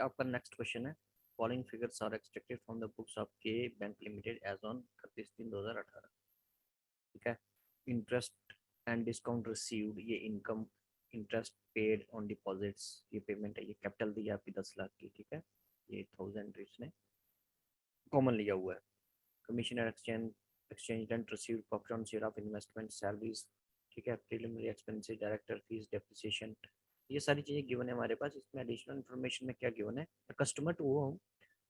आपका next question है, following figures are extracted from the books of K bank limited as on 31/3/2018। ठीक है, interest and discount received, ये income, interest paid on deposits, ये payment है, ये capital दी है आपकी 10 लाख की। ठीक है, ये 1000 इसने कॉमन लिया हुआ है। Commission and exchange rent received, profit on share of investment, salaries, ठीक है, preliminary expenses, director fees, depreciation, ये सारी चीज़ें गिवन है हमारे पास। इसमें एडिशनल इन्फॉर्मेशन में क्या गिवन है, customer to home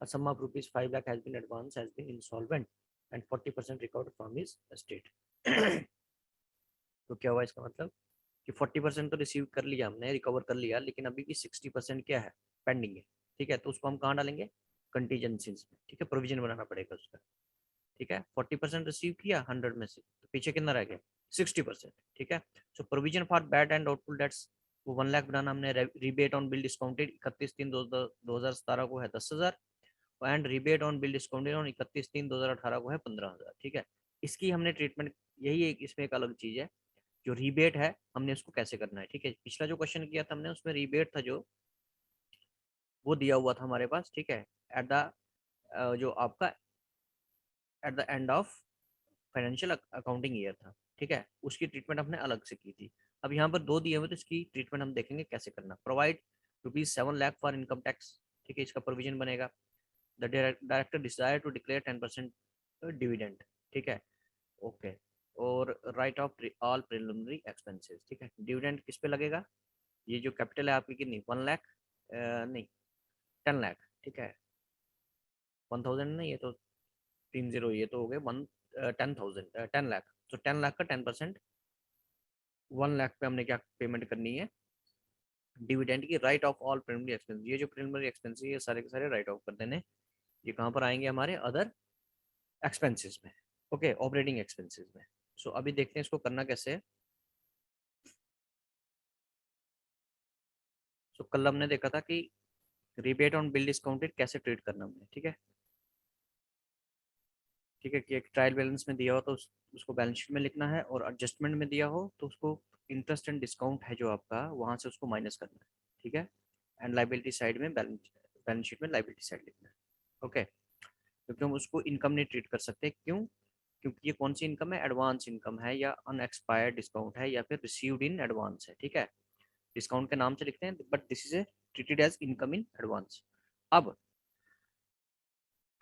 a sum of rupees 5 lakh has been advanced, has been insolvent and 40% recovered from his estate। तो क्या हुआ इसका मतलब कि 40% तो रिसीव कर लिया हमने, रिकवर कर लिया, लेकिन अभी भी 60% क्या है, पेंडिंग है। ठीक है, तो उसको हम कहाँ डालेंगे, कंटीजेंसीज में। ठीक है, प्रोविजन बनाना पड़ेगा उसका। ठीक है, 40% रिसीव किया 100 में से, तो पीछे कितना रह गया, 60%। ठीक है, so provision for bad and doubtful debts, वो 1 लाख बनाना हमने। रिबेट ऑन बिल डिस्काउंटेड 31/3/2017 को है 10,000, and rebate on bill discounted on 31/3/2018 को है 15,000। ठीक है, इसकी हमने ट्रीटमेंट, यही एक इसमें एक अलग चीज है, जो रिबेट है हमने उसको कैसे करना है। ठीक है, पिछला जो क्वेश्चन किया था हमने उसमें रिबेट था जो, वो दिया हुआ था हमारे पास। ठीक है, एट द जो आपका at the end of financial accounting year था। ठीक है, उसकी ट्रीटमेंट हमने अलग से की थी। अब यहाँ पर दो दिए हुए, तो इसकी ट्रीटमेंट हम देखेंगे कैसे करना। Provide ₹7 lakh for income tax. ठीक है, इसका प्रोविजन बनेगा। The director desire to declare 10% dividend. ठीक है, ओके, और write off all preliminary expenses. ठीक है, डिविडेंड किस पे लगेगा, ये जो कैपिटल है आपकी कितनी, 1 लाख, नहीं 10 लाख। ठीक है, 1000 नहीं, ये तो 30, ये तो हो गए 10,000, 10 लाख। तो 10 लाख का 10%, 1 लाख पे हमने क्या पेमेंट करनी है, डिविडेंड की। Right off all preliminary expense, ये जो प्रिलिमिनरी एक्सपेंस ये सारे के सारे राइट ऑफ कर देने। ये कहाँ पर आएंगे, हमारे अदर एक्सपेंसेस में। ओके, ऑपरेटिंग एक्सपेंसेस में। सो अभी देखते हैं इसको करना कैसे है। सो कल हमने देखा था कि रिबेट ऑन बिल डिस्काउंटेड कैसे ट्रीट करना हमने। ठीक है, ठीक है, कि एक ट्रायल बैलेंस में दिया हो तो उसको बैलेंस शीट में लिखना है, और एडजस्टमेंट में दिया हो तो उसको इंटरेस्ट एंड डिस्काउंट है जो आपका, वहां से उसको माइनस करना है। ठीक है, एंड लाइबिलिटी साइड में बैलेंस शीट में लाइबिलिटी साइड लिखना है। ओके, क्योंकि हम उसको इनकम नहीं ट्रीट कर सकते, क्यों, क्योंकि ये कौन सी इनकम है, एडवांस इनकम है, या अनएक्सपायर्ड डिस्काउंट है, या फिर रिसीव्ड इन एडवांस है। ठीक है, डिस्काउंट के नाम से लिखते हैं, but this is a treated as income in advance. अब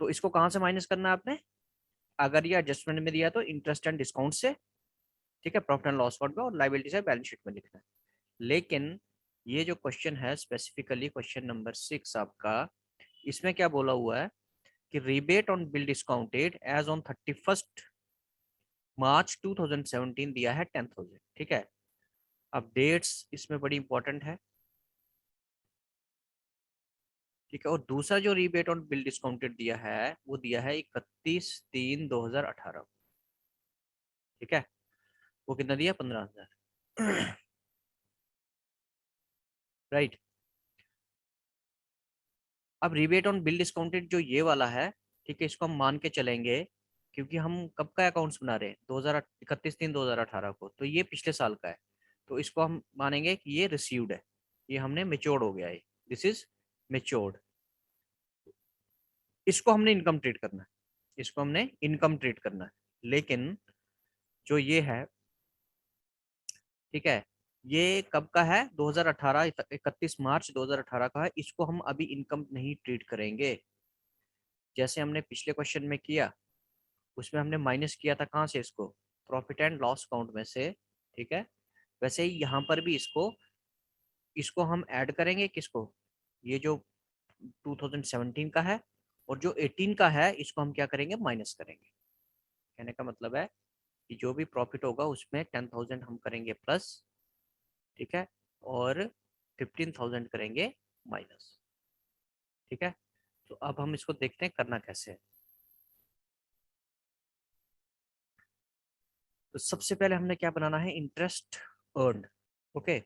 तो इसको कहाँ से माइनस करना है आपने, अगर ये एडजस्टमेंट में दिया तो इंटरेस्ट एंड डिस्काउंट से। ठीक है, प्रॉफिट एंड लॉस अकाउंट में, और लाइबिलिटी से बैलेंस शीट में लिखना है। लेकिन ये जो क्वेश्चन है स्पेसिफिकली क्वेश्चन नंबर 6 आपका, इसमें क्या बोला हुआ है कि rebate on bill discounted as on 31 March 2017 दिया है 10,000। ठीक है, अब डेट्स इसमें बड़ी इंपॉर्टेंट है। ठीक है, और दूसरा जो रिबेट ऑन बिल डिस्काउंटेड दिया है वो दिया है 31/3/2018। ठीक है, वो कितना दिया, 15,000। राइट, अब रिबेट ऑन बिल डिस्काउंटेड जो ये वाला है, ठीक है, इसको हम मान के चलेंगे, क्योंकि हम कब का अकाउंट्स बना रहे हैं, 31/3/2018 को, तो ये पिछले साल का है। तो इसको हम मानेंगे कि ये रिसीव्ड है, ये हमने मेच्योर्ड हो गया है, दिस इज मेच्योर्ड। इसको हमने इनकम ट्रीट करना है, इसको हमने इनकम ट्रीट करना है। लेकिन जो ये है, ठीक है, ये कब का है, 2018, 31 मार्च 2018 का है, इसको हम अभी इनकम नहीं ट्रीट करेंगे। जैसे हमने पिछले क्वेश्चन में किया, उसमें हमने माइनस किया था कहाँ से, इसको प्रॉफिट एंड लॉस अकाउंट में से। ठीक है, वैसे ही यहाँ पर भी इसको इसको हम ऐड करेंगे, किसको, ये जो 2017 का है, और जो 18 का है इसको हम क्या करेंगे, माइनस करेंगे। कहने का मतलब है कि जो भी प्रॉफिट होगा उसमें 10,000 हम करेंगे प्लस। ठीक है, और 15,000 करेंगे माइनस। ठीक है, तो अब हम इसको देखते हैं करना कैसे है। तो सबसे पहले हमने क्या बनाना है, interest earn. Okay,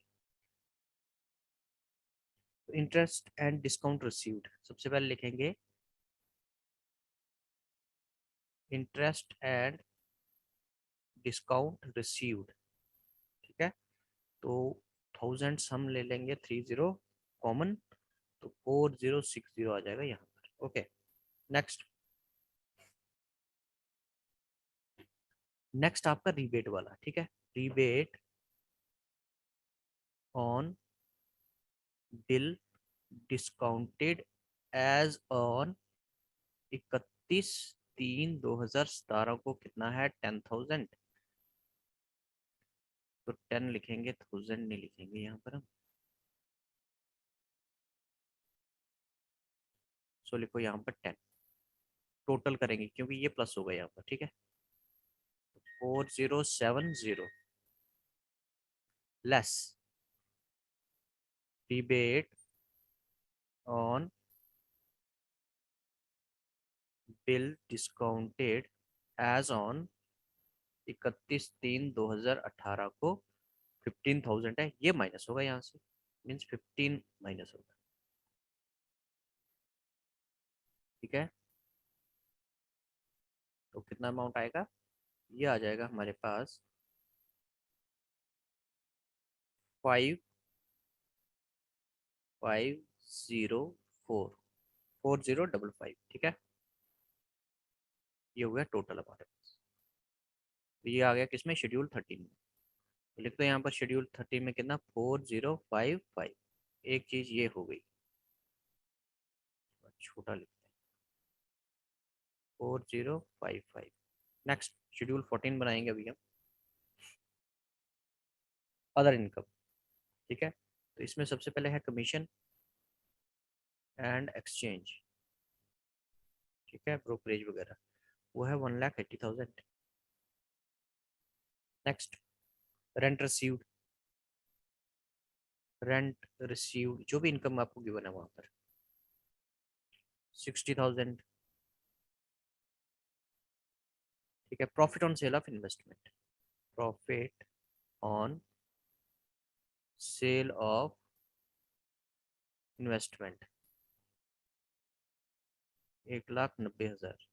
interest and discount received, सबसे पहले लिखेंगे इंटरेस्ट एंड डिस्काउंट रिसीव्ड। ठीक है, तो 1000 हम ले लेंगे 30 कॉमन, तो 4060 आ जाएगा यहाँ पर। Okay, next. नेक्स्ट आपका रिबेट वाला, ठीक है। Rebate on bill discounted as on 31/3/2017 को कितना है? 10,000। तो 10 लिखेंगे, 1000 नहीं लिखेंगे यहाँ पर हम। सो लिखो यहाँ पर 10। टोटल करेंगे क्योंकि ये प्लस होगा यहाँ पर, ठीक है। 4070 less rebate on bill discounted as on 31/3/2018 को 15,000 है, ये माइनस होगा यहाँ से, मीन्स 15 माइनस होगा, ठीक है। तो कितना अमाउंट आएगा? ये आ जाएगा हमारे पास 5504 ठीक है। ये हो गया टोटल हमारे पास। तो ये आ गया किसमें? शेड्यूल 13 में। तो लिख दो यहाँ पर शेड्यूल 13 में कितना? 4055। एक चीज ये हो गई, छोटा लिखते हैं 4055। नेक्स्ट शेड्यूल 14 बनाएंगे अभी हम, अदर इनकम, ठीक है। तो इसमें सबसे पहले है कमीशन एंड एक्सचेंज, ठीक है, ब्रोकरेज वगैरह, वो है 1,80,000। Next rent received, rent received जो भी इनकम आपको गिवन है वहां पर 60,000, ठीक है। Profit on sale of investment, profit on sale of investment 1,90,000।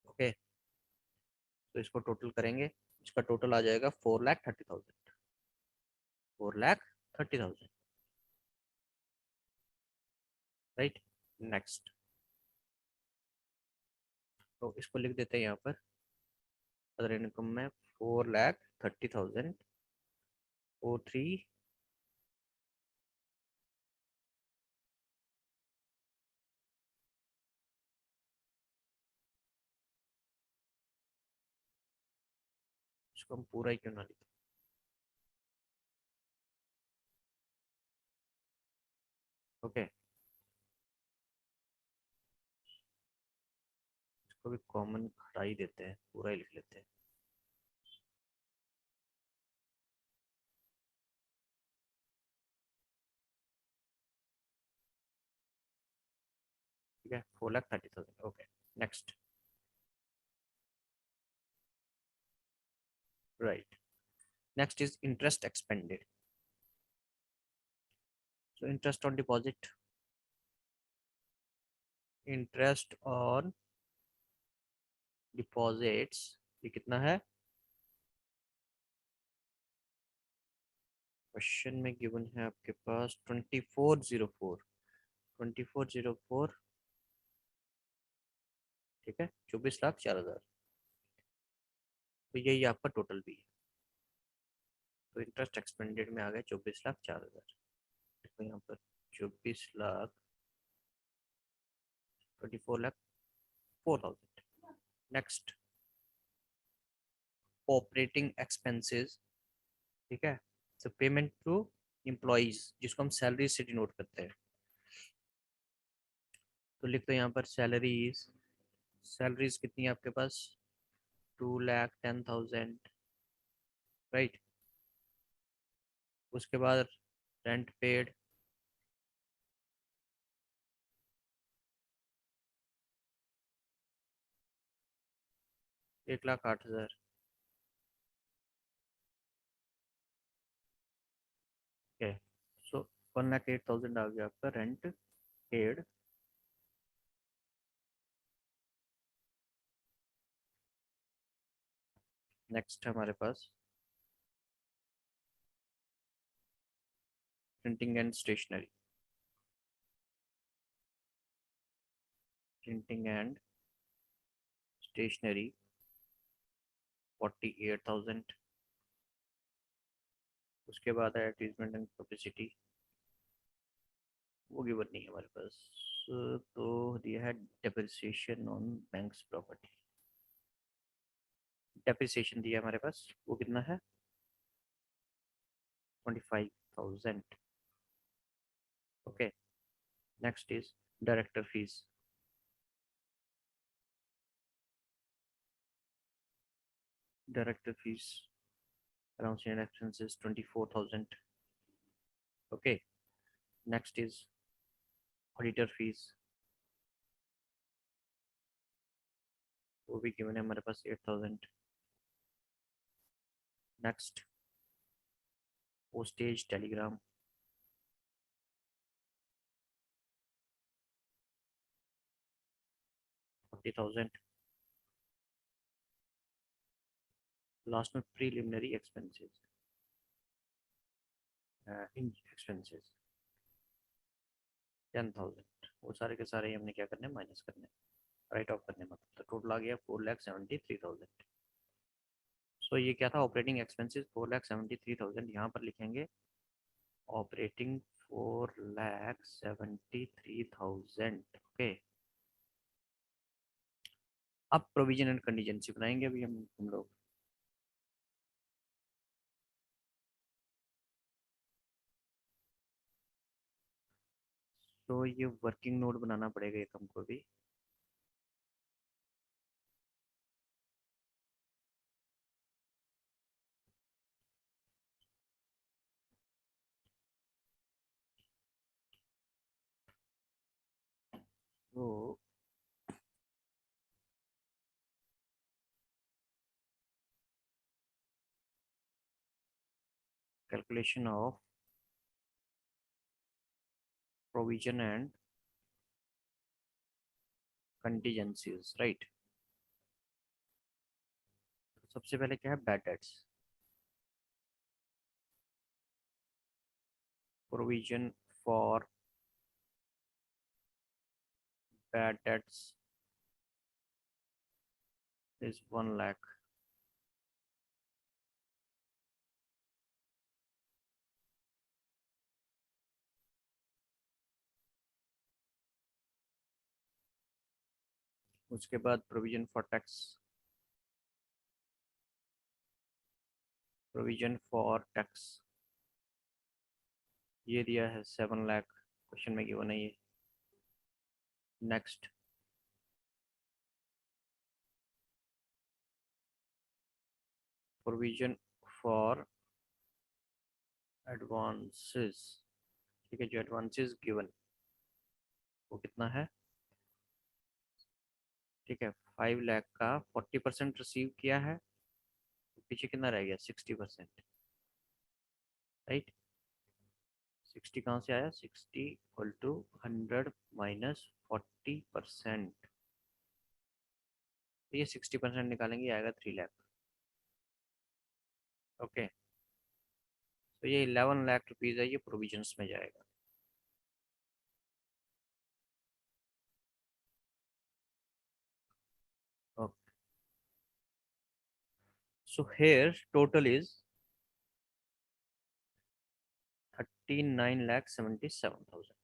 Okay, तो इसको टोटल करेंगे, इसका टोटल आ जाएगा 4,30,000, 4,30,000, राइट। नेक्स्ट, तो इसको लिख देते हैं यहाँ पर अदर इनकम में 4,30,000 O3 इसको हम पूरा ही क्यों ना लिखें? ओके, इसको भी कॉमन हटा ही देते हैं, पूरा ही लिख लेते हैं। ठीक है, 4,30,000। Okay, next, right. Next is interest expanded. So interest on deposit, interest on deposits, ये कितना है? क्वेश्चन में गिवन है आपके पास 2404, 2404, ठीक है, 24,04,000। तो यही आपका टोटल भी है। तो इंटरेस्ट एक्सपेंडेड में आ गया 24,04,000। तो यहाँ पर 24 लाख, 24,04,000। नेक्स्ट ऑपरेटिंग एक्सपेंसेस, ठीक है। सो पेमेंट टू एम्प्लॉइज, जिसको हम सैलरी से डिनोट करते हैं। तो लिख दो यहाँ पर सैलरीज, सैलरीज कितनी है आपके पास? 2,10,000, राइट। उसके बाद रेंट पेड, 1,08,000। ओके, सो 1,08,000 आ गया आपका रेंट पेड। नेक्स्ट है हमारे पास printing and stationery, printing and stationery 48,000। उसके बाद है एडवर्टीजमेंट एंड पब्लिसिटी, वो गिवन नहीं है हमारे पास। तो दिया है depreciation on bank's property, depreciation दिया है हमारे पास, वो कितना है 25,000। Okay, next is director fees, director fees around expenses 24,000। Okay, next is auditor fees, वो भी गिवन है हमारे पास 8,000। Next postage Telegram, 40,000। लास्ट में प्रीलिमिनरी एक्सपेंसेस, इन एक्सपेंसेस 10,000। वो सारे के सारे हमने क्या करने, माइनस करने, राइट ऑफ करने, मतलब तो टोटल आ गया 4,73,000। सो ये क्या था, ऑपरेटिंग एक्सपेंसेस 4,73,000। यहाँ पर लिखेंगे ऑपरेटिंग 4,73,000। ओके, अब प्रोविजन एंड कंटीजेंसी बनाएंगे अभी हम लोग। तो ये वर्किंग नोट बनाना पड़ेगा एक हमको भी। तो calculation of provision and contingencies, right. सबसे पहले क्या है, bad debts, provision for bad debts is 1 lakh. उसके बाद provision for tax, provision for tax ये दिया है 7 लाख, क्वेश्चन में गिवन है ये। नेक्स्ट प्रोविजन फॉर एडवांसेस, ठीक है, जो एडवांसेस गिवन वो कितना है, ठीक है 5 लाख का 40% रिसीव किया है, तो पीछे कितना रह गया 60%, राइट। 60 कहाँ से आया, 60 इक्वल टू 100 माइनस 40%, तो ये 60% निकालेंगे, आएगा 3 लाख। ओके, तो ये 11 लाख रुपीज़ है, ये प्रोविजंस में जाएगा। Okay, so here total is 39,77,000।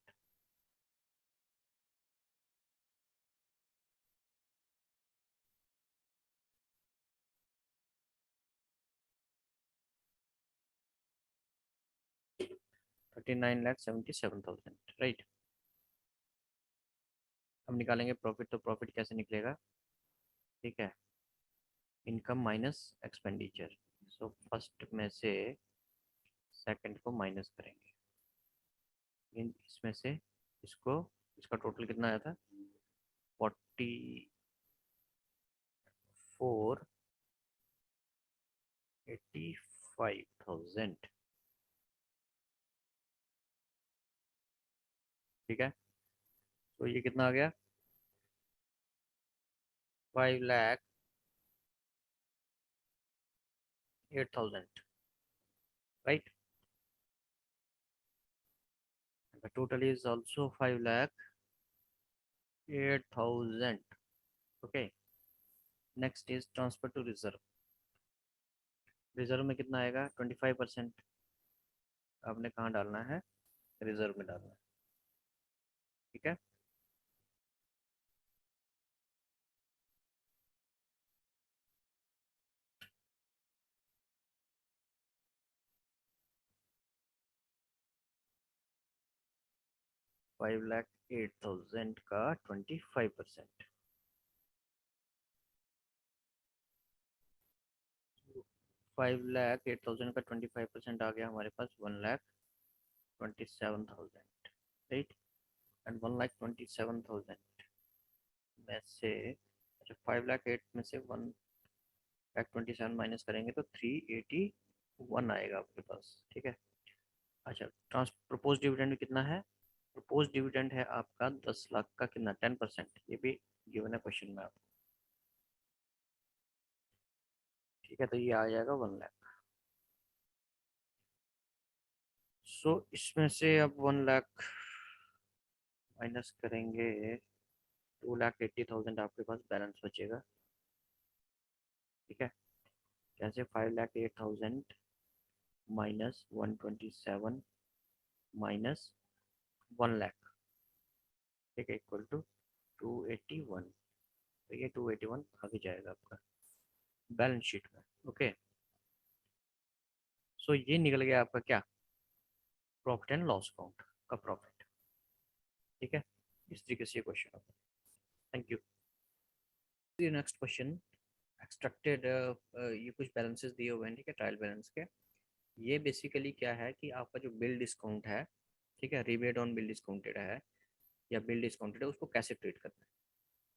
39,77,000, right. हम निकालेंगे प्रॉफिट, तो प्रॉफिट कैसे निकलेगा, ठीक है, income minus expenditure. So first में से सेकंड को माइनस करेंगे, इसमें से इसको, इसका टोटल कितना आया था 44,85,000, ठीक है। तो ये कितना आ गया 5,08,000, right. total is also 5,08,000. Okay, next is transfer to reserve. Reserve में कितना आएगा? 25%। आपने कहाँ डालना है? रिजर्व में डालना है। ठीक है, 5,08,000 का 25%। 5,08,000 का 25% आ गया हमारे पास 1,27,000, राइट। एंड 1,27,000 में से, अच्छा 5,08,000 में से 1,27,000 माइनस करेंगे तो 381 आएगा आपके पास। ठीक है, अच्छा प्रपोज डिविडेंड कितना है? प्रपोज डिविडेंड है आपका 10 लाख का, कितना? 10%। ये भी गिवन है क्वेश्चन में आपको। ठीक है, तो ये आ जाएगा 1 लाख। सो इसमें से अब 1 लाख माइनस करेंगे, 2,80,000 आपके पास बैलेंस बचेगा। ठीक है, कैसे? 5,08,000 माइनस 127 माइनस 1 लाख, ठीक है, इक्वल टू 281। तो ये 281 आगे जाएगा आपका बैलेंस शीट में। ओके, सो ये निकल गया आपका क्या? प्रॉफिट एंड लॉस अकाउंट का प्रॉफिट। ठीक है, इस तरीके से ये क्वेश्चन होता है। Thank you. Next question, extracted, ये कुछ बैलेंसेस दिए हुए हैं, ठीक है, ट्रायल बैलेंस के। ये बेसिकली क्या है कि आपका जो बिल डिस्काउंट है, ठीक है, रिबेट ऑन बिल डिस्काउंटेड है या बिल डिस्काउंटेड है, उसको कैसे ट्रीट करना है।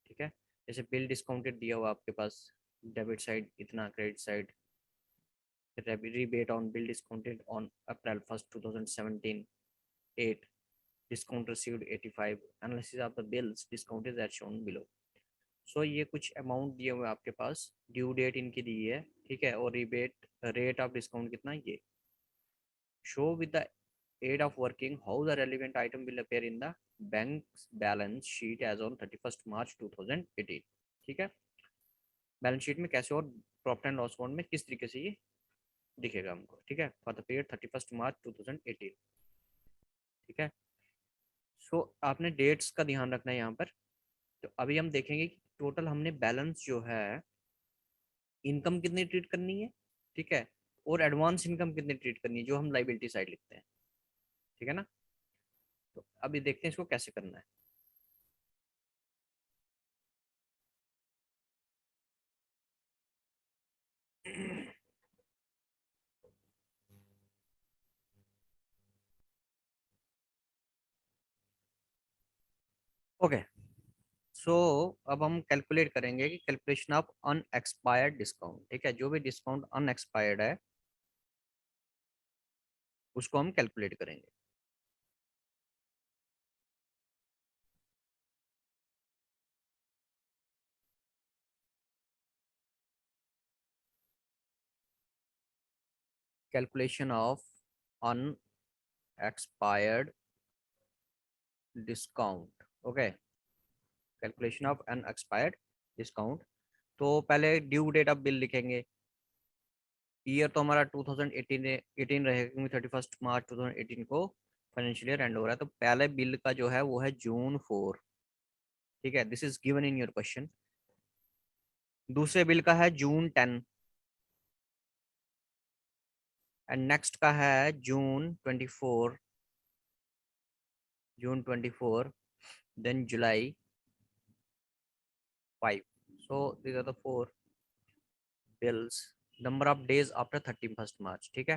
ठीक है, जैसे बिल डिस्काउंटेड दिया हुआ आपके पास, डेबिट साइड इतना, credit side rebate on bill discounted on April 1st 2017 8, discount received 85, analysis of the bills discounted as shown below। सो ये कुछ अमाउंट दिए हुए आपके पास, ड्यू डेट इनकी दी है, ठीक है, और रिबेट रेट ऑफ डिस्काउंट कितना है ये। Show with the aid of working how the relevant item will appear in the bank balance sheet as on 31 March 2018। ठीक है, बैलेंस शीट में कैसे और प्रॉफिट एंड लॉस अकाउंट में किस तरीके से ये दिखेगा हमको। ठीक है, फॉर द पीरियड 31 मार्च 2018। ठीक है, सो आपने डेट्स का ध्यान रखना है यहाँ पर। तो अभी हम देखेंगे कि टोटल हमने बैलेंस जो है, इनकम कितनी ट्रीट करनी है, ठीक है, और एडवांस इनकम कितनी ट्रीट करनी है, जो हम लाइबिलिटी साइड लिखते हैं। ठीक है ना, तो अभी देखते हैं इसको कैसे करना है। ओके, सो अब हम कैलकुलेट करेंगे कि कैलकुलेशन ऑफ अनएक्सपायर्ड डिस्काउंट। ठीक है, जो भी डिस्काउंट अनएक्सपायर्ड है उसको हम कैलकुलेट करेंगे। Calculation of unexpired discount. Okay, calculation of unexpired discount. तो पहले ड्यू डेट ऑफ बिल लिखेंगे। ईयर तो हमारा 2018 रहेगा, क्योंकि 31 मार्च 2018 को फाइनेंशियल ईयर एंड हो रहा है। तो पहले बिल का जो है वो है June 4। ठीक है, this is given in your question. दूसरे बिल का है June 10 एंड नेक्स्ट का है June 24 then July 5। So these are the 4 bills. Number of days after 31 March. ठीक है,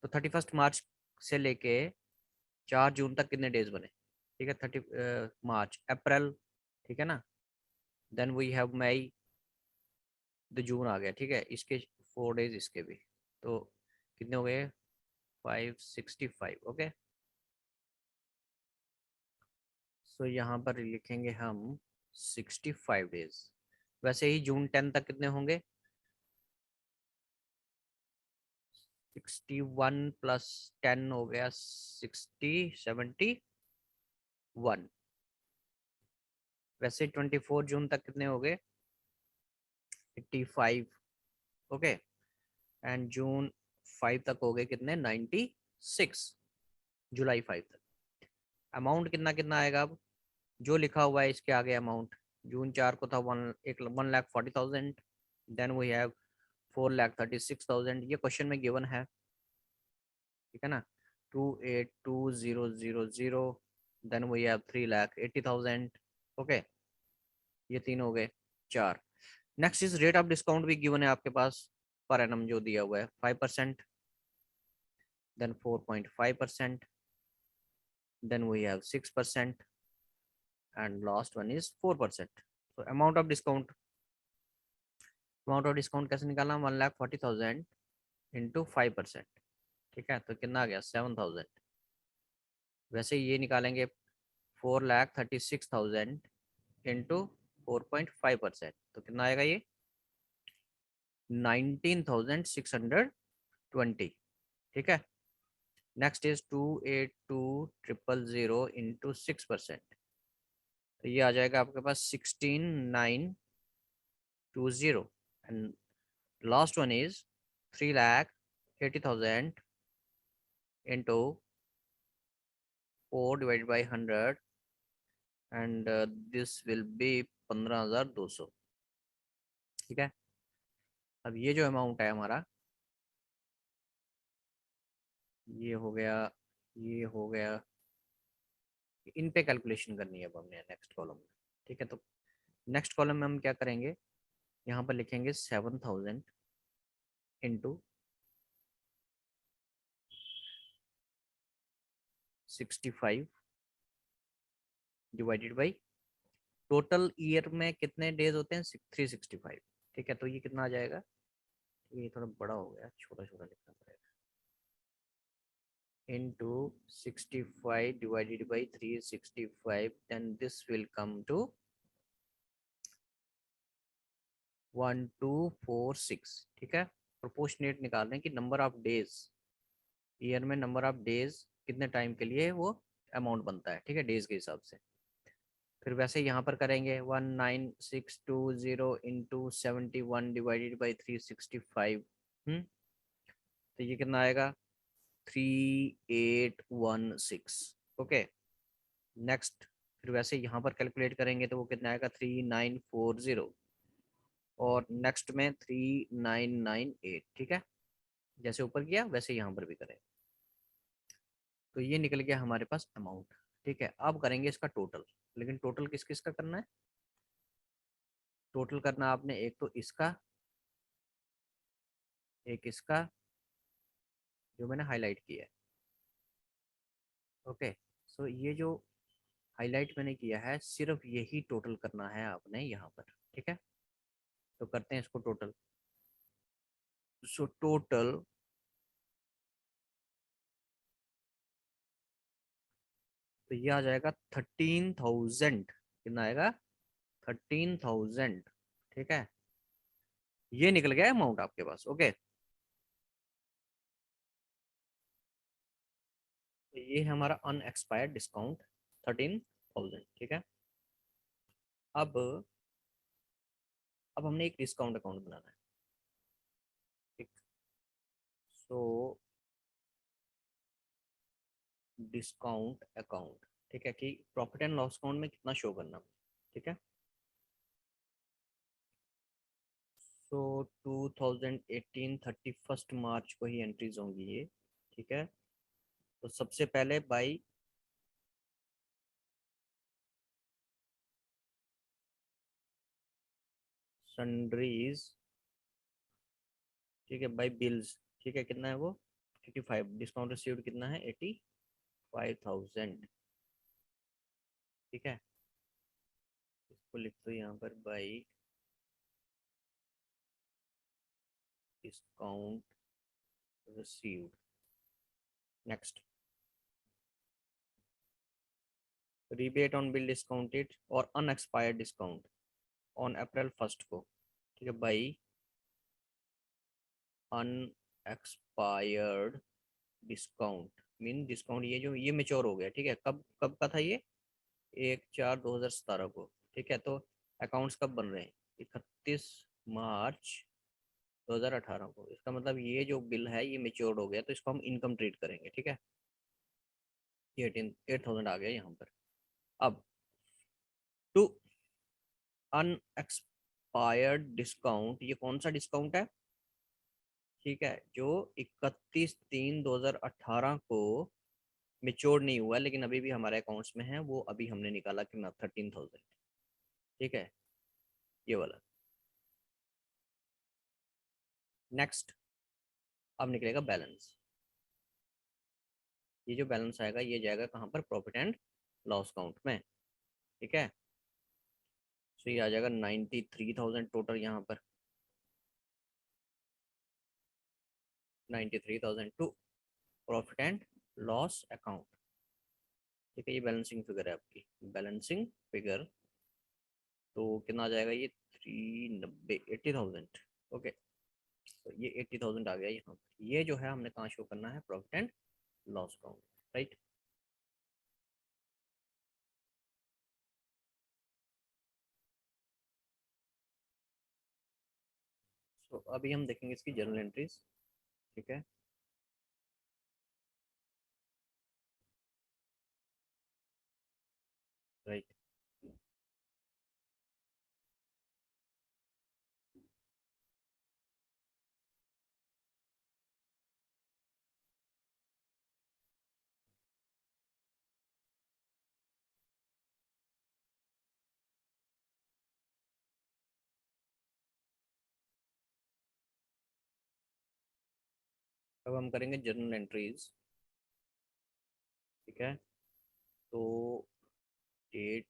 तो 31 मार्च से लेके 4 जून तक कितने डेज बने? ठीक है, 30 मार्च, अप्रैल, ठीक है ना, देन वी हैव मई, तो जून आ गया। ठीक है, इसके 4 डेज इसके भी, तो कितने हो गए? 565। ओके, सो यहाँ पर लिखेंगे हम 65 डेज। वैसे ही June 10 तक कितने होंगे? 61 + 10 हो गया 60, 70, 1। वैसे 24 जून तक कितने हो गए? 85। ओके, एंड जून 5 तक हो गए कितने? 96। जुलाई 5 तक अमाउंट कितना कितना आएगा अब? जो लिखा हुआ है इसके आगे अमाउंट, जून 4 को था 1,40,000, देन वी हैव 4,36,000। ये क्वेश्चन में गिवन है, ठीक है ना। 282,000, देन वी हैव 3,80,000। ओके, ये तीन हो गए, चार। Next is rate of discount भी गिवन है आपके पास, पर एनम जो दिया हुआ है 5%, then 4.5%, then we have 6%, and last one is 4%। तो अमाउंट ऑफ डिस्काउंट कैसे निकालना? 1,40,000 इंटू 5%, ठीक है, तो कितना आ गया? 7,000। वैसे ये निकालेंगे 4,36,000 इंटू 4.5%, तो कितना आएगा ये? 19,620, ठीक है। नेक्स्ट इज 282,000 इंटू 6%, तो ये आ जाएगा आपके पास 16,920। And last one is 3,80,000 into 4 divide by 100, and this will be 15,200, ठीक है। अब ये जो अमाउंट है हमारा, ये हो गया, ये हो गया, इन पे कैलकुलेशन करनी है अब हमने नेक्स्ट कॉलम में, ठीक है। तो नेक्स्ट कॉलम में हम क्या करेंगे? यहाँ पर लिखेंगे 7,000 into 65 divided by total year में कितने डेज होते हैं? 365, ठीक है। तो ये कितना आ जाएगा? ये थोड़ा बड़ा हो गया, छोटा छोटा लिखना पड़ेगा। Into 65 divided by 365, then this will come to 1246, ठीक है। प्रोपोर्शनेट निकाल रहे हैं कि नंबर ऑफ डेज, ईयर में नंबर ऑफ डेज कितने टाइम के लिए वो अमाउंट बनता है, ठीक है, डेज के हिसाब से। फिर वैसे यहाँ पर करेंगे 19,620 इंटू 71 डिवाइडेड बाई 365। तो ये कितना आएगा? 3816। ओके, नेक्स्ट फिर वैसे यहाँ पर कैलकुलेट करेंगे तो वो कितना आएगा? 3940, और नेक्स्ट में 3998, ठीक है। जैसे ऊपर किया वैसे यहाँ पर भी करें, तो ये निकल गया हमारे पास अमाउंट, ठीक है। अब करेंगे इसका टोटल, लेकिन टोटल किस किस का करना है? टोटल करना आपने एक तो इसका, एक इसका, जो मैंने हाईलाइट किया है। ओके, सो ये जो हाईलाइट मैंने किया है सिर्फ यही टोटल करना है आपने यहाँ पर, ठीक है। तो करते हैं इसको टोटल। सो टोटल, तो ये आ जाएगा 13,000। कितना आएगा? 13,000, ठीक है। ये निकल गया अमाउंट आपके पास। ओके, तो ये है हमारा अनएक्सपायर्ड डिस्काउंट 13,000, ठीक है। अब हमने एक डिस्काउंट अकाउंट बनाना है, ठीक। सो डिस्काउंट अकाउंट, ठीक है, कि प्रॉफिट एंड लॉस अकाउंट में कितना शो करना, ठीक है। सो 2018 31 मार्च को ही एंट्रीज होंगी ये, ठीक है। तो सबसे पहले बाई सन्ड्रीज, ठीक है, बाई बिल्स, ठीक है। कितना है वो? 85। डिस्काउंट रिसीव्ड कितना है? 85,000, ठीक है। इसको लिख दो यहाँ पर, by discount received. Next, rebate on bill discounted और अनएक्सपायर्ड डिस्काउंट ऑन April 1 को, ठीक है, by unexpired discount. Mean discount ये जो ये मेच्योर हो गया, ठीक है। कब कब का था ये? 1/4/2017 को, ठीक है। तो अकाउंट्स कब बन रहे हैं? 31 मार्च 2018 को। इसका मतलब ये जो बिल है ये मेच्योर्ड हो गया, तो इसको हम इनकम ट्रीट करेंगे, ठीक है। ये 8,000 आ गया यहाँ पर। अब टू अनएक्सपायर्ड डिस्काउंट, ये कौन सा डिस्काउंट है? ठीक है, जो 31/3/2018 को मेच्योर नहीं हुआ लेकिन अभी भी हमारे अकाउंट्स में है, वो अभी हमने निकाला कि 13,000, ठीक है, ये वाला। नेक्स्ट, अब निकलेगा बैलेंस। ये जो बैलेंस आएगा ये जाएगा कहाँ पर? प्रॉफिट एंड लॉस अकाउंट में, ठीक है। तो ये आ जाएगा 93,000 टोटल यहाँ पर। 93,000 to profit and loss account, ठीक है। ये बैलेंसिंग फिगर है आपकी, बैलेंसिंग फिगर। तो कितना आ जाएगा ये? 390, 80,000, ओके। तो ये 80,000 आ गया यहाँ पर। ये जो है हमने कहाँ शो करना है? Profit and loss account, right. तो अभी हम देखेंगे इसकी जर्नल एंट्रीज, ठीक है। राइट। अब हम करेंगे जर्नल एंट्रीज, ठीक है। तो date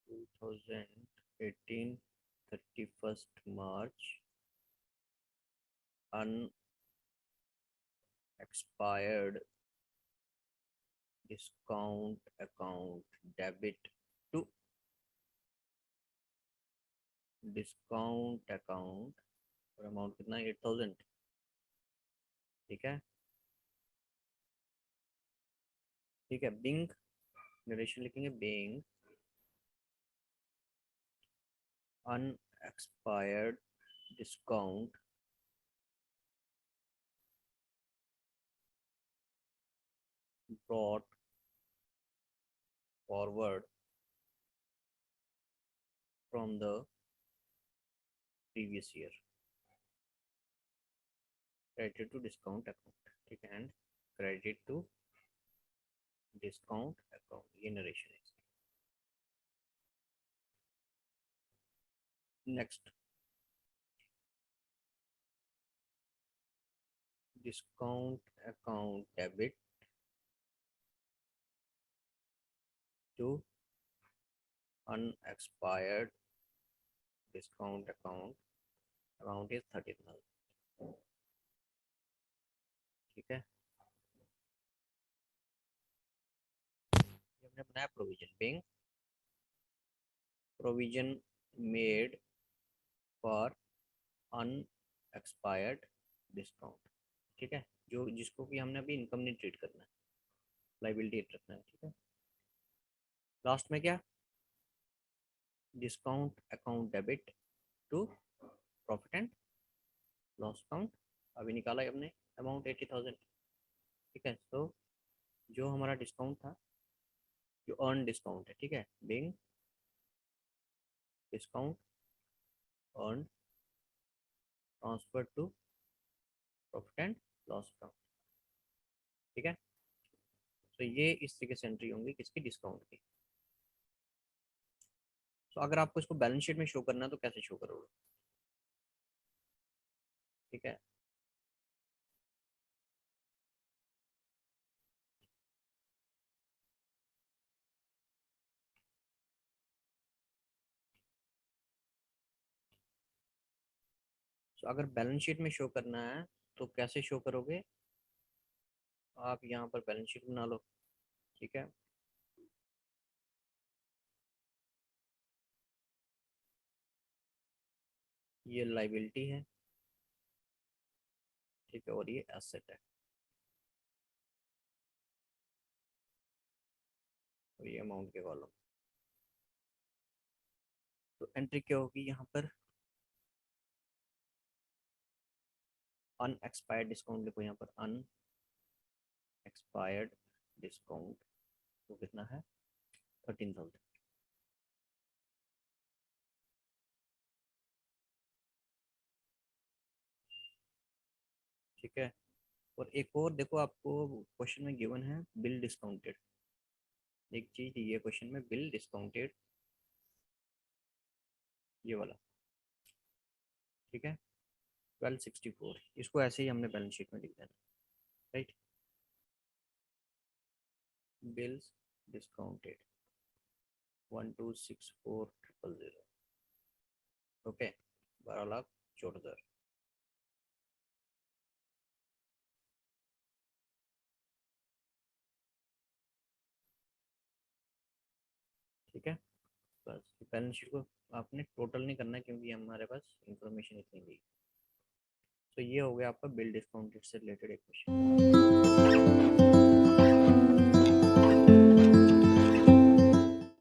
2018, 31 March, unexpired discount account debit to discount account, और अमाउंट कितना है? 8,000, ठीक है। ठीक है, बिंग नरेशन लिखेंगे, being unexpired discount brought forward from the previous year, credited to discount account, ठीक है। And credit to discount account, ये नरेशन है। Next, discount account debit to unexpired discount account, amount is 13,000, ठीक है। ये हमने बनाया provision, being provision made for unexpired discount, ठीक है। जो जिसको कि हमने अभी इनकम नहीं ट्रीट करना है, लाइबिलिटी रखना है, ठीक है। लास्ट में क्या? Discount account debit to profit and loss account, अभी निकाला है हमने अमाउंट 80,000, ठीक है। तो जो हमारा डिस्काउंट था, जो अर्न डिस्काउंट है, ठीक है, being discount earn transfer to profit and loss account, ठीक है। तो ये इस तरीके से एंट्री होंगी किसकी? डिस्काउंट की। तो अगर आपको इसको बैलेंस शीट में शो करना है तो कैसे शो करोगे? ठीक है, तो अगर बैलेंस शीट में शो करना है तो कैसे शो करोगे? आप यहाँ पर बैलेंस शीट बना लो, ठीक है। ये लाइबिलिटी है, ठीक है, और ये एसेट है। और ये अमाउंट के कॉलम। तो एंट्री क्या होगी यहाँ पर, अनएक्सपायर्ड डिस्काउंट लिखो यहाँ पर, अनएक्सपायर्ड डिस्काउंट, तो कितना है 13,000। ठीक है। और एक और देखो, आपको क्वेश्चन में गिवन है बिल डिस्काउंटेड, एक चीज ये क्वेश्चन में बिल डिस्काउंटेड, ये वाला। ठीक है, 1264, इसको ऐसे ही हमने बैलेंस शीट में लिख देना, राइट। Bills discounted 1264,000, okay, 12,14,000। ठीक है, बस बैलेंस शीट को आपने टोटल नहीं करना है, क्योंकि हमारे पास इंफॉर्मेशन इतनी दी। तो ये हो गया आपका बिल डिस्काउंटेड से रिलेटेड एक क्वेश्चन।